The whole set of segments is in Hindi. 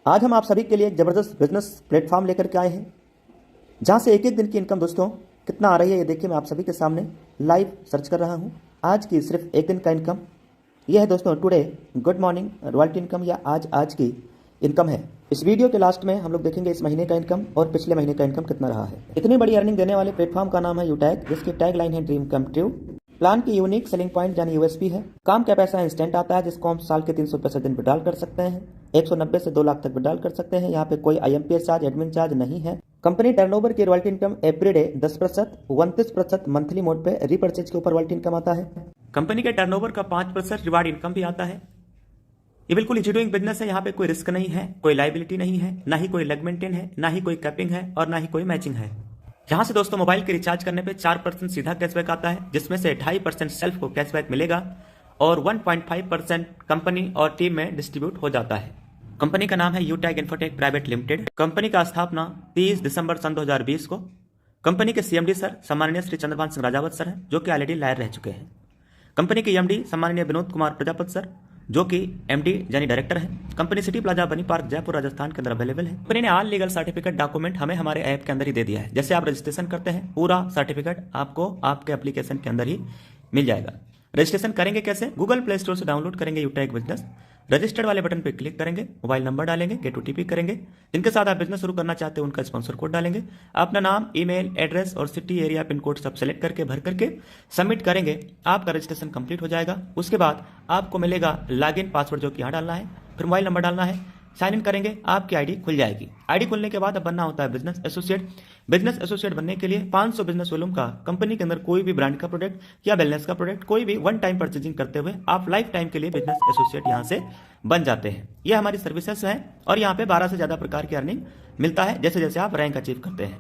आज हम आप सभी के लिए एक ज़बरदस्त बिजनेस प्लेटफॉर्म लेकर के आए हैं, जहां से एक एक दिन की इनकम दोस्तों कितना आ रही है ये देखिए। मैं आप सभी के सामने लाइव सर्च कर रहा हूं। आज की सिर्फ एक दिन का इनकम यह है दोस्तों। Today good morning royalty income या आज की इनकम है। इस वीडियो के लास्ट में हम लोग देखेंगे इस महीने का इनकम और पिछले महीने का इनकम कितना रहा है। इतनी बड़ी अर्निंग देने वाले प्लेटफॉर्म का नाम है यूटैग, जिसकी टैग लाइन है ड्रीम कम ट्रू। प्लान की यूनिक सेलिंग पॉइंट यानी यूएसपी है, काम का पैसा इंस्टेंट आता है, जिसको हम साल के 365 दिन विड्रॉल कर सकते हैं। 190 से 2 लाख तक विड्रॉल कर सकते हैं। यहाँ पे कोई IMPS चार्ज, एडमिन चार्ज नहीं है। कंपनी टर्नओवर की royalty income everyday 10%, 29% monthly mode पे रीपर्चेज के ऊपर रॉयल्टी इनकम आता है। कंपनी के टर्नओवर का 5% रिवार्ड इनकम भी आता है। ये बिल्कुल इजी डूइंग बिजनेस है। यहाँ पे कोई रिस्क नहीं है, कोई लाइबिलिटी नहीं है, ना ही कोई लेग मेंटेन है, ना ही कोई कैपिंग है और ना ही कोई मैचिंग है। यहाँ से दोस्तों मोबाइल के रिचार्ज करने पे 4% सीधा कैशबैक आता है, जिसमें से 2.5% सेल्फ को कैशबैक मिलेगा और 1.5% कंपनी और टीम में डिस्ट्रीब्यूट हो जाता है। कंपनी का नाम है यूटैग इन्फोटेक प्राइवेट लिमिटेड। कंपनी का स्थापना 30 दिसंबर सन 2020 को। कंपनी के CMD सर सम्माननीय श्री चंद्रभान सिंह राजावत सर हैं, जो कि ऑलरेडी लायर रह चुके हैं। कंपनी के MD सम्माननीय विनोद कुमार प्रजापति सर, जो कि MD यानी डायरेक्टर है। कंपनी सिटी प्लाजा बनी पार्क जयपुर राजस्थान के अंदर अवेलेबल है। कंपनी ने ऑल लीगल सर्टिफिकेट डॉक्यूमेंट हमें हमारे ऐप के अंदर ही दे दिया है। जैसे आप रजिस्ट्रेशन करते हैं, पूरा सर्टिफिकेट आपको आपके एप्लीकेशन के अंदर ही मिल जाएगा। रजिस्ट्रेशन करेंगे कैसे? गूगल प्ले स्टोर से डाउनलोड करेंगे यूटैग बिजनेस, रजिस्टर्ड वाले बटन पर क्लिक करेंगे, मोबाइल नंबर डालेंगे, गेट OTP करेंगे। जिनके साथ आप बिजनेस शुरू करना चाहते हैं उनका स्पॉन्सर कोड डालेंगे, अपना नाम, ईमेल एड्रेस और सिटी एरिया पिन कोड सब सेलेक्ट करके भर करके सबमिट करेंगे। आपका रजिस्ट्रेशन कंप्लीट हो जाएगा। उसके बाद आपको मिलेगा लॉगिन पासवर्ड, जो कि यहाँ डालना है, फिर मोबाइल नंबर डालना है, साइन इन करेंगे, आपकी ID खुल जाएगी। ID खुलने के बाद अब बनना होता है बिजनेस एसोसिएट। बिजनेस एसोसिएट बनने के लिए 500 बिजनेस वॉल्यूम का कंपनी के अंदर कोई भी ब्रांड का प्रोडक्ट या वेलनेस का प्रोडक्ट कोई भी वन टाइम परचेजिंग करते हुए आप लाइफ टाइम के लिए बिजनेस एसोसिएट यहाँ से बन जाते हैं। ये हमारी सर्विसेज हैं और यहाँ पे 12 से ज्यादा प्रकार की अर्निंग मिलता है जैसे जैसे आप रैंक अचीव करते हैं।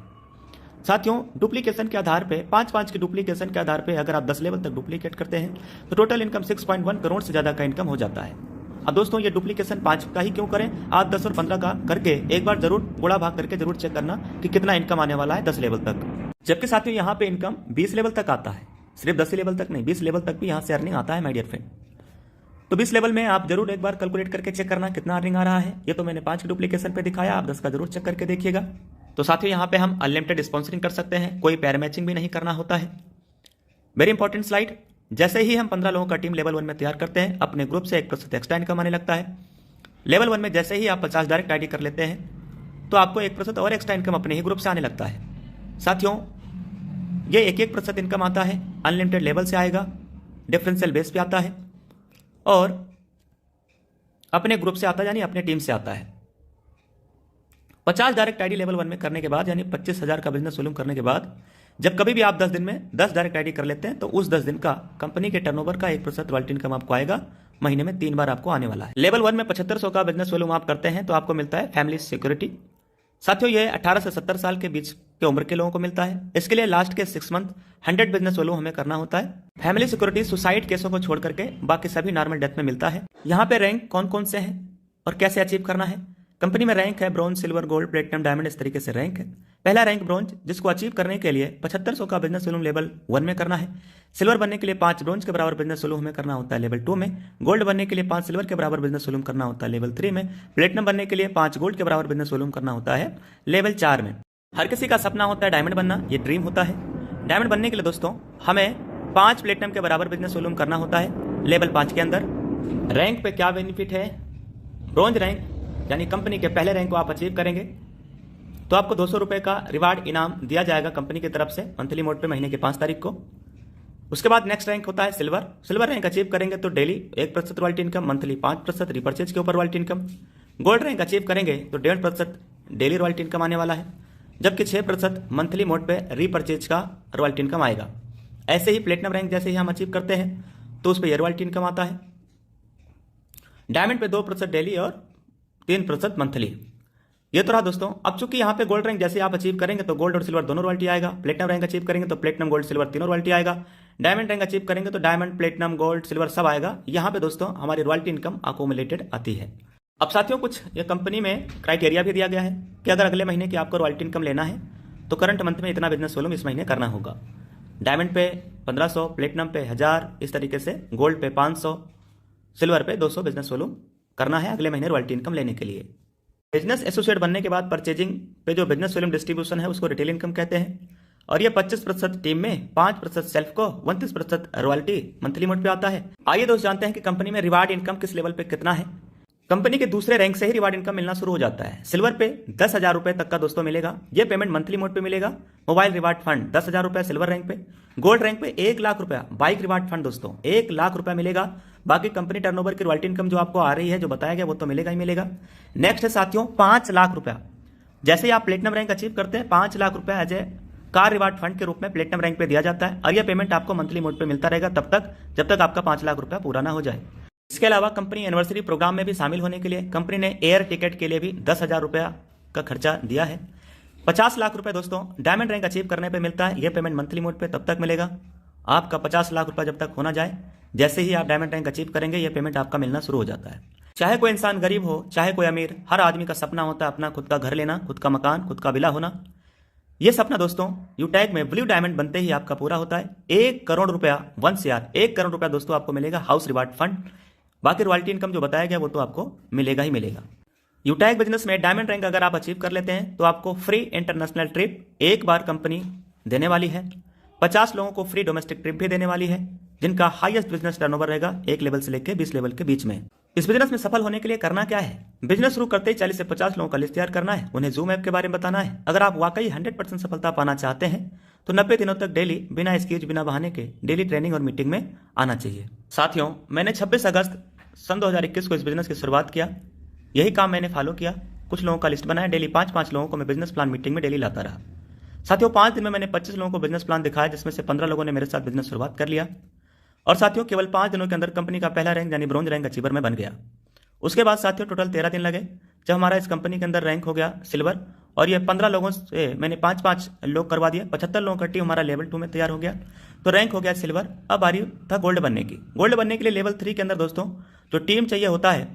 साथियों, डुप्लीकेशन के आधार पे 5-5 की डुप्लीकेशन के आधार पे अगर आप 10 लेवल तक डुप्लीकेट करते हैं तो टोटल इनकम 6.1 करोड़ से ज्यादा का इनकम हो जाता है। अब दोस्तों ये डुप्लीकेशन 5 का ही क्यों करें, आप 10 और 15 का करके एक बार जरूर गुणा भाग करके जरूर चेक करना कि कितना इनकम आने वाला है 10 लेवल तक। जबकि साथियों यहाँ पे इनकम 20 लेवल तक आता है, सिर्फ 10 लेवल तक नहीं, 20 लेवल तक भी यहाँ से अर्निंग आता है माय डियर फ्रेंड। तो 20 लेवल में आप जरूर एक बार कैलकुलेट करके चेक करना कितना अर्निंग आ रहा है। ये तो मैंने 5 की डुप्लीकेशन पे दिखाया, आप 10 का जरूर चेक करके देखिएगा। तो साथियों यहाँ पे हम अनलिमिटेड स्पॉन्सरिंग कर सकते हैं, कोई पैर मैचिंग भी नहीं करना होता है। वेरी इंपॉर्टेंट स्लाइड, जैसे ही हम 15 लोगों का टीम लेवल 1 में तैयार करते हैं, अपने ग्रुप से 1% एक्स्ट्रा इनकम आने लगता है। लेवल 1 में जैसे ही आप 50 डायरेक्ट ID कर लेते हैं तो आपको 1% और एक्स्ट्रा इनकम अपने ही ग्रुप से आने लगता है। साथियों ये 1% इनकम आता है, अनलिमिटेड लेवल से आएगा, डिफरेंशियल बेस पे आता है और अपने ग्रुप से आता है यानी अपने टीम से आता है। 50 डायरेक्ट ID लेवल 1 में करने के बाद यानी 25,000 का बिजनेस वॉल्यूम करने के बाद जब कभी भी आप 10 दिन में 10 डायरेक्ट ID कर लेते हैं तो उस 10 दिन का कंपनी के टर्नओवर का 1% रॉयल्टी इनकम आपको आएगा। महीने में 3 बार आपको आने वाला है। लेवल 1 में 7500 का बिजनेस वॉल्यूम आप करते हैं तो आपको मिलता है फैमिली सिक्योरिटी। साथियों ये 18 से 70 साल के बीच के उम्र के लोगों को मिलता है। इसके लिए लास्ट के 6 मंथ 100 बिजनेस वॉल्यूम हमें करना होता है। फैमिली सिक्योरिटी सुसाइड केसों को छोड़ करके बाकी सभी नॉर्मल डेथ में मिलता है। यहाँ पे रैंक कौन कौन से हैं और कैसे अचीव करना है। कंपनी में रैंक है bronze, silver, gold, platinum, diamond, इस तरीके से रैंक है। पहला रैंक ब्रॉन्ज, जिसको अचीव करने के लिए 7500 का बिजनेस वॉल्यूम लेवल 1 में करना है। सिल्वर बनने के लिए 5 ब्रॉन्ज के बराबर बिजनेस वॉल्यूम हमें करना होता है लेवल 2 में। गोल्ड बनने के लिए 5 सिल्वर के बराबर बिजनेस वॉल्यूम करना होता है लेवल 3 में। प्लेटिनम बनने के लिए 5 गोल्ड के बराबर बिजनेस वॉल्यूम करना होता है लेवल 4 में। हर किसी का सपना होता है डायमंड बनना, ये ड्रीम होता है। डायमंड बनने के लिए दोस्तों हमें 5 प्लेटिनम के बराबर बिजनेस वॉल्यूम करना होता है लेवल 5 के अंदर। रैंक पे क्या बेनिफिट है, ब्रॉन्ज रैंक यानी कंपनी के पहले रैंक को आप अचीव करेंगे तो आपको 200 रुपए का रिवार्ड इनाम दिया जाएगा कंपनी की तरफ से मंथली मोड पे महीने के 5 तारीख को। उसके बाद नेक्स्ट रैंक होता है सिल्वर। सिल्वर रैंक अचीव करेंगे तो daily 1% royalty income, monthly 5% repurchase के ऊपर royalty income. Gold rank achieve करेंगे तो 1.5% डेली रॉयल्टी इनकम आने वाला है, जबकि 6% मंथली मोड पे रीपर्चेज का रॉयल्टी इनकम आएगा। ऐसे ही प्लेटिनम रैंक जैसे ही हम अचीव करते हैं तो उस पर यह रॉयल्टी इनकम आता है। डायमंड पे 2% डेली और 3% मंथली। ये तो रहा दोस्तों। अब चूंकि यहाँ पे गोल्ड रैंक जैसे आप अचीव करेंगे तो गोल्ड और सिल्वर दोनों रॉयल्टी आएगा। प्लेटिनम रैंक अचीव करेंगे तो प्लेटिनम, गोल्ड, सिल्वर तीनों रॉयल्टी आएगा। डायमंड रैंक अचीव करेंगे तो डायमंड, प्लेटिनम, गोल्ड, सिल्वर सब आएगा। यहाँ पे दोस्तों हमारी रॉयल्टी इनकम अकोमुलेटेड आती है। अब साथियों कुछ ये कंपनी में क्राइटेरिया भी दिया गया है कि अगर अगले महीने की आपको रॉयल्टी इनकम लेना है तो करंट मंथ में इतना बिजनेस वॉल्यूम इस महीने करना होगा। डायमंड पे 1500, प्लेटिनम पे 1000, इस तरीके से गोल्ड पे 500, सिल्वर पे 200 बिजनेस वॉल्यूम करना है अगले महीने रॉयल्टी इनकम लेने के लिए। बिजनेस एसोसिएट बनने के बाद परचेजिंग पे जो बिजनेस वॉल्यूम डिस्ट्रीब्यूशन है उसको रिटेल इनकम कहते हैं। और ये 25% टीम में, 5% सेल्फ को, 29% रॉयल्टी मंथली मोड पे आता है। आइए दोस्त जानते हैं कि कंपनी में रिवार्ड इनकम किस लेवल पे कितना है। कंपनी के दूसरे रैंक से ही रिवार्ड इनकम मिलना शुरू हो जाता है। सिल्वर पे 10,000 रुपए तक का दोस्तों मिलेगा। ये पेमेंट मंथली मोड पे मिलेगा। मोबाइल रिवार्ड फंड 10,000 रुपए सिल्वर रैंक पे। गोल्ड रैंक पे 1,00,000 रुपया बाइक रिवार्ड फंड दोस्तों 1,00,000 रुपया मिलेगा। बाकी कंपनी टर्नओवर की रॉयल्टी इनकम जो आपको आ रही है, जो बताया गया, वो तो मिलेगा ही मिलेगा। नेक्स्ट है साथियों 5,00,000 रुपया। जैसे ही आप प्लेटिनम रैंक अचीव करते हैं 5,00,000 रुपया as a car reward fund के रूप में प्लेटिनम रैंक पे दिया जाता है। और यह पेमेंट आपको मंथली मोड पे मिलता रहेगा तब तक जब तक आपका 5,00,000 रुपया पूरा ना हो जाए। इसके अलावा कंपनी एनिवर्सरी प्रोग्राम में भी शामिल होने के लिए कंपनी ने एयर टिकट के लिए भी 10,000 रुपया का खर्चा दिया है। 50,00,000 रुपए दोस्तों डायमंड रैंक अचीव करने पे मिलता है। यह पेमेंट मंथली मोड पे तब तक मिलेगा आपका 50,00,000 रुपया जब तक होना जाए। जैसे ही आप डायमंड रैंक अचीव करेंगे यह पेमेंट आपका मिलना शुरू हो जाता है। चाहे कोई इंसान गरीब हो चाहे कोई अमीर, हर आदमी का सपना होता है अपना खुद का घर लेना, खुद का मकान, खुद का विला होना। यह सपना दोस्तों यूटैग में ब्लू डायमंड बनते ही आपका पूरा होता है। 1 करोड़ रुपया 1 CR 1 करोड़ रुपया दोस्तों आपको मिलेगा हाउस रिवार्ड फंड। बाकी रॉयल्टी इनकम जो बताया गया वो तो आपको मिलेगा ही मिलेगा। यूटैग बिजनेस में डायमंड रैंक अगर आप अचीव कर लेते हैं तो आपको फ्री इंटरनेशनल ट्रिप एक बार कंपनी देने वाली है। 50 लोगों को फ्री डोमेस्टिक ट्रिप भी देने वाली है जिनका हाईएस्ट बिजनेस टर्नओवर रहेगा 1 लेवल से लेकर 20 लेवल के बीच में। इस बिजनेस में सफल होने के लिए करना क्या है? बिजनेस शुरू करते ही 40 से 50 लोगों का लिस्ट तैयार करना है, उन्हें जूम ऐप के बारे में बताना है। अगर आप वाकई 100% सफलता पाना चाहते हैं तो 90 दिनों तक डेली बिना एक्सक्यूज बिना बहाने के डेली ट्रेनिंग और मीटिंग में आना चाहिए। साथियों मैंने 26 अगस्त सन 2021 को इस बिजनेस की शुरुआत किया। यही काम मैंने फॉलो किया। कुछ लोगों का लिस्ट बनाया, डेली 5-5 लोगों को मैं बिजनेस प्लान मीटिंग में डेली लाता रहा। साथियों 5 दिन में मैंने 25 लोगों को बिजनेस प्लान दिखाया जिसमें से 15 लोगों ने मेरे साथ बिजनेस शुरुआत कर लिया। और साथियों केवल 5 दिनों के अंदर कंपनी का पहला रैंक यानी ब्रॉन्ज रैंक अचीवर में बन गया। उसके बाद साथियों टोटल 13 दिन लगे जब हमारा इस कंपनी के अंदर रैंक हो गया सिल्वर। और ये 15 लोगों से मैंने 5-5 लोग करवा दिया। 75 लोगों का टीम हमारा लेवल 2 में तैयार हो गया तो रैंक हो गया सिल्वर। अब बारी था गोल्ड बनने की। गोल्ड बनने के लिए लेवल 3 के अंदर दोस्तों जो टीम चाहिए होता है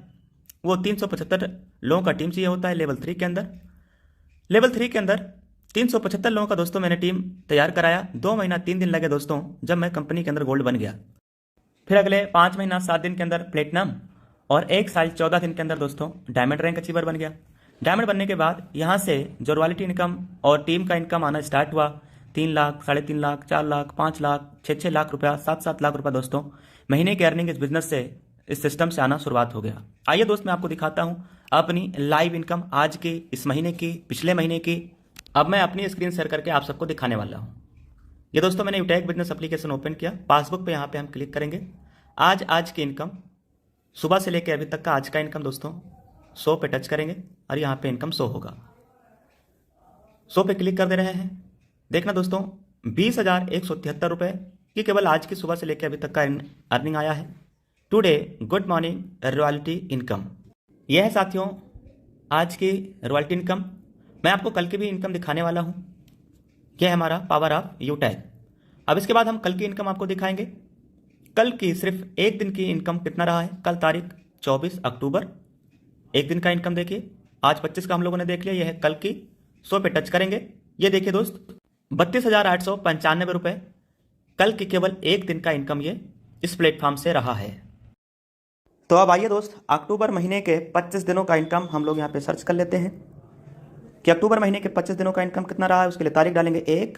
वो 375 लोगों का टीम चाहिए होता है लेवल 3 के अंदर। लेवल 3 के अंदर 375 लोगों का दोस्तों मैंने टीम तैयार कराया। 2 महीना 3 दिन लगे दोस्तों जब मैं कंपनी के अंदर गोल्ड बन गया। फिर अगले 5 महीना 7 दिन के अंदर प्लेटिनम और 1 साल 14 दिन के अंदर दोस्तों डायमंड रैंक अचीवर बन गया। डायमंड बनने के बाद यहाँ से जो रॉयल्टी इनकम और टीम का इनकम आना स्टार्ट हुआ 3 लाख, 3.5 लाख, 4 लाख, 5 लाख, 6 लाख रुपया, 7 लाख रुपया दोस्तों महीने की अर्निंग इस बिजनेस से, इस सिस्टम से आना शुरुआत हो गया। आइए दोस्त मैं आपको दिखाता हूँ अपनी लाइव इनकम आज की, इस महीने की, पिछले महीने की। अब मैं अपनी स्क्रीन शेयर करके आप सबको दिखाने वाला हूँ। ये दोस्तों मैंने यूटैग बिजनेस एप्लीकेशन ओपन किया। पासबुक पे यहाँ पे हम क्लिक करेंगे। आज की इनकम सुबह से लेकर अभी तक का आज का इनकम दोस्तों 100 पे टच करेंगे और यहाँ पे इनकम 100 होगा। 100 पे क्लिक कर दे रहे हैं। देखना दोस्तों 20,173 रुपये की केवल आज की सुबह से लेकर अभी तक का अर्निंग आया है। Today good morning royalty income, यह है साथियों आज की रॉयल्टी इनकम। मैं आपको कल की भी इनकम दिखाने वाला हूँ। यह है हमारा पावर ऑफ यूटैग। अब इसके बाद हम कल की इनकम आपको दिखाएंगे। कल की सिर्फ एक दिन की इनकम कितना रहा है। कल तारीख 24 अक्टूबर, एक दिन का इनकम देखिए। आज 25 का हम लोगों ने देख लिया। यह है कल की। 100 पे टच करेंगे। ये देखिए दोस्त 32,895 रुपये कल की केवल एक दिन का इनकम ये इस प्लेटफॉर्म से रहा है। तो अब आइए दोस्त अक्टूबर महीने के 25 दिनों का इनकम हम लोग यहाँ पे सर्च कर लेते हैं कि अक्टूबर महीने के 25 दिनों का इनकम कितना रहा है। उसके लिए तारीख डालेंगे 1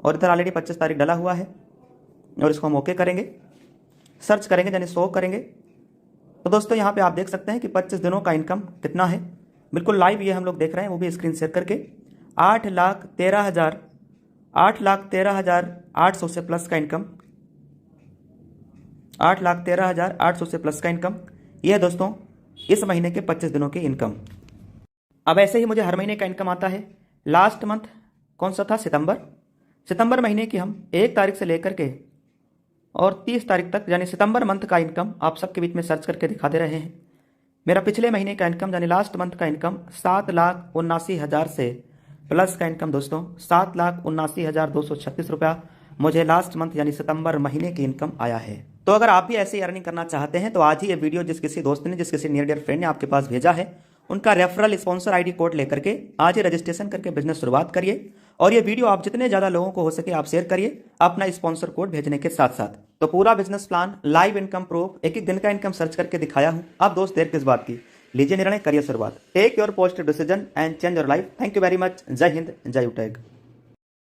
और इधर ऑलरेडी 25 तारीख डाला हुआ है और इसको हम ओके करेंगे, सर्च करेंगे यानी 100 करेंगे। तो दोस्तों यहाँ पे आप देख सकते हैं कि 25 दिनों का इनकम कितना है। बिल्कुल लाइव ये हम लोग देख रहे हैं, वो भी स्क्रीन शेयर करके। 8,13,800 से प्लस का इनकम, 8,13,800 से प्लस का इनकम। यह है दोस्तों इस महीने के 25 दिनों की इनकम। अब ऐसे ही मुझे हर महीने का इनकम आता है। लास्ट मंथ कौन सा था? सितंबर महीने की हम 1 तारीख से लेकर के और 30 तारीख तक यानी सितंबर मंथ का इनकम आप सबके बीच में सर्च करके दिखा दे रहे हैं। मेरा पिछले महीने का इनकम यानी लास्ट मंथ का इनकम 7,79,000 से प्लस का इनकम दोस्तों 7,79,236 रुपया मुझे लास्ट मंथ यानी सितंबर महीने की इनकम आया है। तो अगर आप भी ऐसे ही अर्निंग करना चाहते हैं तो आज ही ये वीडियो जिस किसी दोस्त ने, जिस किसी नियर डियर फ्रेंड ने आपके पास भेजा है, उनका रेफरल स्पॉन्सर आईडी कोड लेकर के आज ही रजिस्ट्रेशन करके बिजनेस शुरुआत करिए। और ये वीडियो आप जितने ज़्यादा लोगों को हो सके आप शेयर करिए अपना स्पॉन्सर कोड भेजने के साथ साथ। तो पूरा business plan, live income proof, एक एक दिन का इनकम सर्च करके दिखाया हूँ। अब दोस्त देर किस बात की, लीजिए निर्णय, करिए शुरुआत। Take your positive decision and change your life. Thank you very much. जय हिंद, जय उटैग।